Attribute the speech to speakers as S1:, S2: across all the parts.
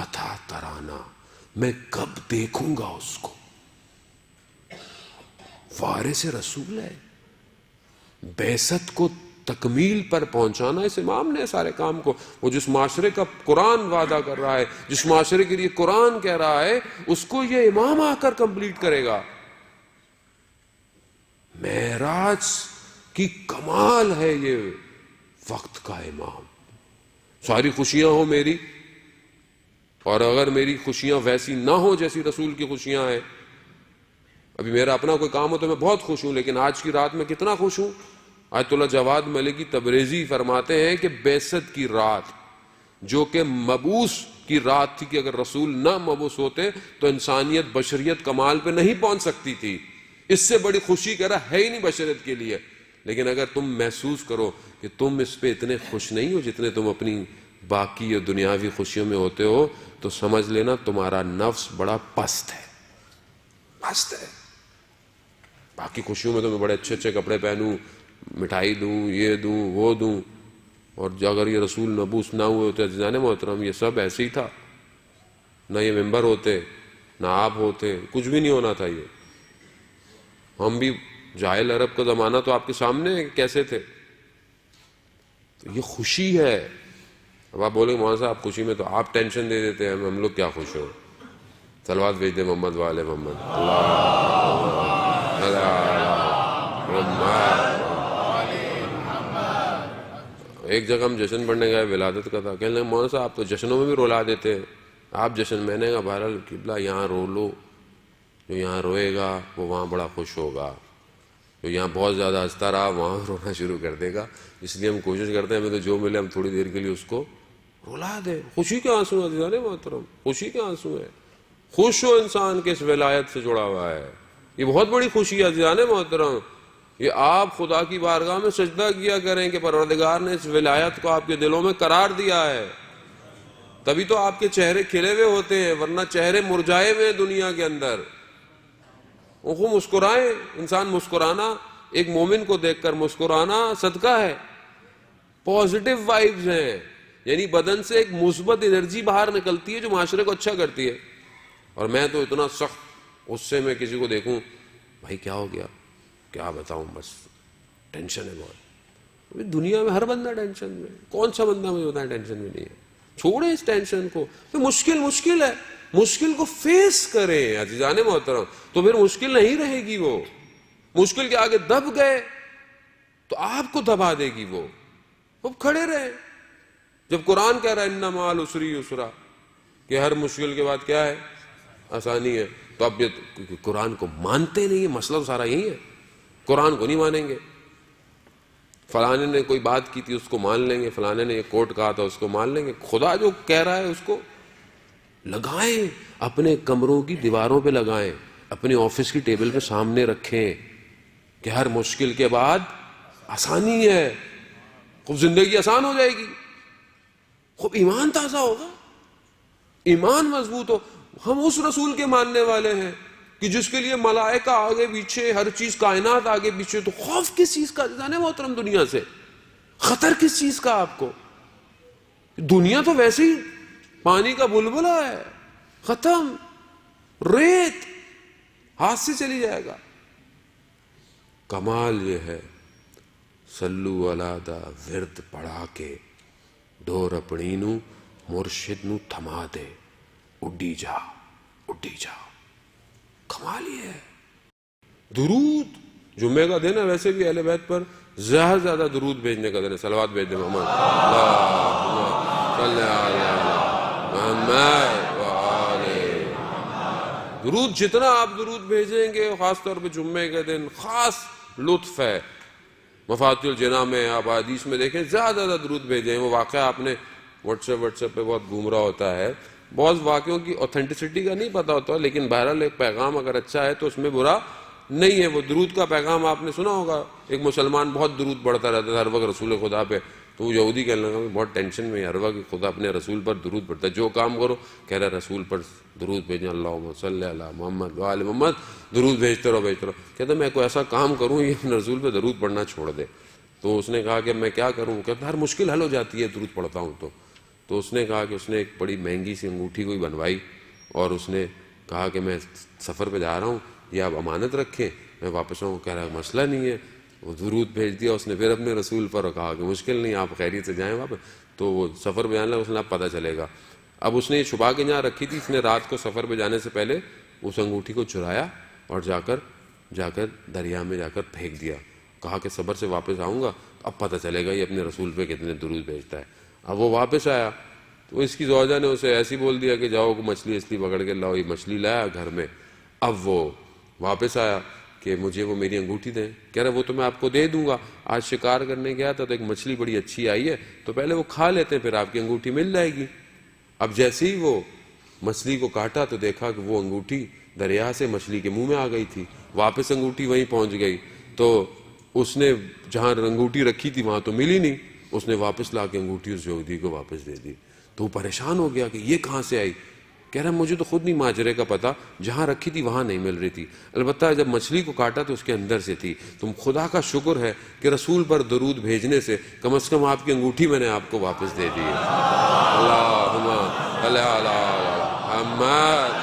S1: متى ترانا، میں کب دیکھوں گا اس کو. وارث رسول ہے. بعثت کو تکمیل پر پہنچانا اس امام نے سارے کام کو. وہ جس معاشرے کا قرآن وعدہ کر رہا ہے، جس معاشرے کے لیے قرآن کہہ رہا ہے، اس کو یہ امام آ کر کمپلیٹ کرے گا. معراج کی کمال ہے یہ وقت کا امام. ساری خوشیاں ہوں میری، اور اگر میری خوشیاں ویسی نہ ہوں جیسی رسول کی خوشیاں ہیں. ابھی میرا اپنا کوئی کام ہو تو میں بہت خوش ہوں، لیکن آج کی رات میں کتنا خوش ہوں. آیت اللہ جواد ملکی تبریزی فرماتے ہیں کہ بعثت کی رات جو کہ مبعوث کی رات تھی، کہ اگر رسول نہ مبعوث ہوتے تو انسانیت بشریت کمال پہ نہیں پہنچ سکتی تھی. اس سے بڑی خوشی کہہ رہا ہے ہی نہیں بشریت کے لیے. لیکن اگر تم محسوس کرو کہ تم اس پہ اتنے خوش نہیں ہو جتنے تم اپنی باقی اور دنیاوی خوشیوں میں ہوتے ہو، تو سمجھ لینا تمہارا نفس بڑا پست ہے. پست ہے. باقی خوشیوں میں تو میں بڑے اچھے اچھے کپڑے پہنوں، مٹھائی دوں، یہ دوں، وہ دوں. اور اگر یہ رسول مبعوث نہ ہوئے ہوتے عزیزان محترم، یہ سب ایسے ہی تھا. نہ یہ ممبر ہوتے، نہ آپ ہوتے، کچھ بھی نہیں ہونا تھا. یہ ہم بھی جاہل عرب کا زمانہ تو آپ کے سامنے کیسے تھے. تو یہ خوشی ہے. اب آپ بولیں مولانا صاحب خوشی میں تو آپ ٹینشن دے دیتے ہیں، ہم لوگ کیا خوش ہو. صلوات بھیج دیں محمد والے محمد. ایک جگہ ہم جشن پڑھنے گئے، ولادت کا تھا. کہنے لگے مولانا صاحب آپ تو جشنوں میں بھی رلا دیتے ہیں، آپ جشن. میں نے کہا بہرحال قبلہ یہاں رو لو، جو یہاں روئے گا وہ وہاں بڑا خوش ہوگا، جو یہاں بہت زیادہ ہنستا رہا وہاں رونا شروع کر دے گا. اس لیے ہم کوشش کرتے ہیں ہمیں تو جو ملے ہم تھوڑی دیر کے لیے اس کو رلا دیں. خوشی کے آنسو ہیں عزیزان محترم، خوشی کے آنسو ہیں. خوش ہو انسان کے اس ولایت سے جڑا ہوا ہے. یہ بہت بڑی خوشی ہے عزیزان محترم. یہ آپ خدا کی بارگاہ میں سجدہ کیا کریں کہ پروردگار نے اس ولایت کو آپ کے دلوں میں قرار دیا ہے. تبھی تو آپ کے چہرے کھلے ہوئے ہوتے ہیں، ورنہ چہرے مرجھائے ہوئے ہیں دنیا کے اندر. وہ مسکرائیں. انسان مسکرانا، ایک مومن کو دیکھ کر مسکرانا صدقہ ہے. پازیٹیو وائبز ہیں، یعنی بدن سے ایک مثبت انرجی باہر نکلتی ہے جو معاشرے کو اچھا کرتی ہے. اور میں تو اتنا سخت غصے میں کسی کو دیکھوں، بھائی کیا ہو گیا، کیا بتاؤں، بس ٹینشن ہے بہت. دنیا میں ہر بندہ ٹینشن میں. کون سا بندہ مجھے بتائیں ٹینشن میں نہیں ہے. چھوڑیں اس ٹینشن کو. مشکل ہے، مشکل کو فیس کریں عزیزان محترم، تو پھر مشکل نہیں رہے گی. وہ مشکل کے آگے دب گئے تو آپ کو دبا دے گی. وہ اب کھڑے رہیں. جب قرآن کہہ رہا ہے ان مع العسر یسرا، کہ ہر مشکل کے بعد کیا ہے، آسانی ہے. تو اب یہ قرآن کو مانتے نہیں ہیں. مسئلہ تو سارا یہی ہے، قرآن کو نہیں مانیں گے. فلانے نے کوئی بات کی تھی اس کو مان لیں گے، فلانے نے یہ کوٹ کہا تھا اس کو مان لیں گے. خدا جو کہہ رہا ہے اس کو لگائیں، اپنے کمروں کی دیواروں پہ لگائیں، اپنے آفس کی ٹیبل پہ سامنے رکھیں کہ ہر مشکل کے بعد آسانی ہے. خوب زندگی آسان ہو جائے گی. خوب ایمان تازہ ہوگا، ایمان مضبوط ہو. ہم اس رسول کے ماننے والے ہیں کہ جس کے لیے ملائکہ آگے پیچھے، ہر چیز کائنات آگے پیچھے. تو خوف کس چیز کا جانے محترم دنیا سے؟ خطر کس چیز کا آپ کو؟ دنیا تو ویسے ہی پانی کا بلبلہ ہے، ختم، ریت ہاتھ سے چلی جائے گا. کمال یہ ہے سلو علی دا ورد پڑھا کے ڈور اپنی نو مرشد نو تھما دے، اڈی جا اڈی جا. کمال یہ ہے. درود جمعے کا دن ہے، ویسے بھی اہل بیت پر زیادہ سے زیادہ درود بھیجنے کا دن ہے. صلوات بھیج دیں محمد صلی محمد. درود جتنا آپ درود بھیجیں گے، خاص طور پہ جمعے کے دن خاص لطف ہے. مفاتیح الجناح میں آپ حدیث میں دیکھیں زیادہ زیادہ درود بھیجیں. وہ واقعہ آپ نے واٹس ایپ پہ بہت گھوم رہا ہوتا ہے، بہت واقعوں کی اوتھینٹسٹی کا نہیں پتا ہوتا، لیکن بہرحال ایک پیغام اگر اچھا ہے تو اس میں برا نہیں ہے. وہ درود کا پیغام آپ نے سنا ہوگا. ایک مسلمان بہت درود پڑھتا رہتا تھا ہر وقت رسول خدا پہ. تو وہ یہودی کہنے لگا بہت ٹینشن میں ہر وقت خدا اپنے رسول پر درود پڑھتا ہے، جو کام کرو کہہ رہا رسول پر درود بھیجیں، اللہم صلی علی محمد وآل محمد، درود بھیجتے رہو بھیجتے رہو. کہتا میں کوئی ایسا کام کروں یہ اپنے رسول پہ درود پڑھنا چھوڑ دے. تو اس نے کہا کہ میں کیا کروں؟ کہتا ہر مشکل حل ہو جاتی ہے درود پڑھتا ہوں تو تو اس نے کہا کہ اس نے ایک بڑی مہنگی سی انگوٹھی کوئی بنوائی اور اس نے کہا کہ میں سفر پہ جا رہا ہوں، یہ آپ امانت رکھیں، میں واپس آؤں. کہہ رہا ہے مسئلہ نہیں ہے. وہ درود بھیج دیا اس نے پھر اپنے رسول پر، اور کہا کہ مشکل نہیں، آپ خیریت سے جائیں واپس. تو وہ سفر پہ جانے لگا، اس نے اب پتہ چلے گا. اب اس نے یہ چھپا کے جہاں رکھی تھی، اس نے رات کو سفر پہ جانے سے پہلے اس انگوٹھی کو چرایا اور جا کر دریا میں جا کر پھینک دیا. کہا کہ صبر سے واپس آؤں گا اب پتہ چلے گا یہ اپنے رسول پہ کتنے درود بھیجتا ہے. اب وہ واپس آیا تو اس کی زوجہ نے اسے ایسی بول دیا کہ جاؤ مچھلی اصلی پکڑ کے لاؤ. یہ مچھلی لایا گھر میں. اب وہ واپس آیا کہ مجھے وہ میری انگوٹھی دیں. کہہ رہا وہ تو میں آپ کو دے دوں گا، آج شکار کرنے گیا تھا تو ایک مچھلی بڑی اچھی آئی ہے تو پہلے وہ کھا لیتے ہیں پھر آپ کی انگوٹھی مل جائے گی. اب جیسے ہی وہ مچھلی کو کاٹا تو دیکھا کہ وہ انگوٹھی دریا سے مچھلی کے منہ میں آ گئی تھی. واپس انگوٹھی وہیں پہنچ گئی تو اس نے جہاں انگوٹھی رکھی تھی وہاں تو ملی نہیں. اس نے واپس لا کے انگوٹھی اس یہودی کو واپس دے دی. تو وہ پریشان ہو گیا کہ یہ کہاں سے آئی. کہہ رہا مجھے تو خود نہیں ماجرے کا پتہ، جہاں رکھی تھی وہاں نہیں مل رہی تھی، البتہ جب مچھلی کو کاٹا تو اس کے اندر سے تھی. تم خدا کا شکر ہے کہ رسول پر درود بھیجنے سے کم از کم آپ کی انگوٹھی میں نے آپ کو واپس دے دی ہے. اللہم صل علی محمد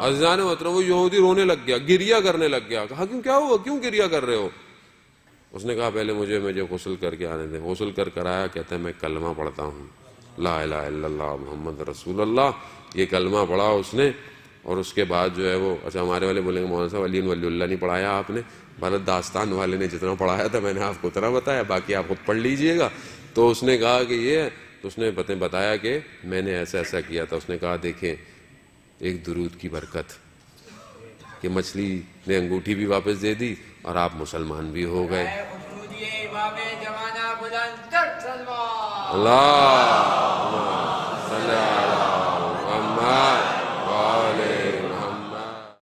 S1: عزیزان محترم. وہ یہودی رونے لگ گیا، گریا کرنے لگ گیا. کہا کیا ہوا، کیوں گریا کر رہے ہو؟ اس نے کہا پہلے مجھے غسل کر کے آنے دیں. غسل کر آیا، کہتا ہے میں کلمہ پڑھتا ہوں، لا الہ الا اللہ محمد رسول اللہ. یہ کلمہ پڑھا اس نے اور اس کے بعد جو ہے وہ اچھا ہمارے والے بولیں گے مولانا صاحب علی ولی اللہ نہیں پڑھایا آپ نے. بھارت داستان والے نے جتنا پڑھایا تھا میں نے آپ کو اتنا بتایا، باقی آپ خود پڑھ لیجئے گا. تو اس نے کہا کہ یہ ہے، تو اس نے بتایا کہ میں نے ایسا ایسا کیا تھا. اس نے کہا دیکھیں ایک درود کی برکت کہ مچھلی نے انگوٹھی بھی واپس دے دی اور آپ مسلمان بھی ہو گئے. اللہ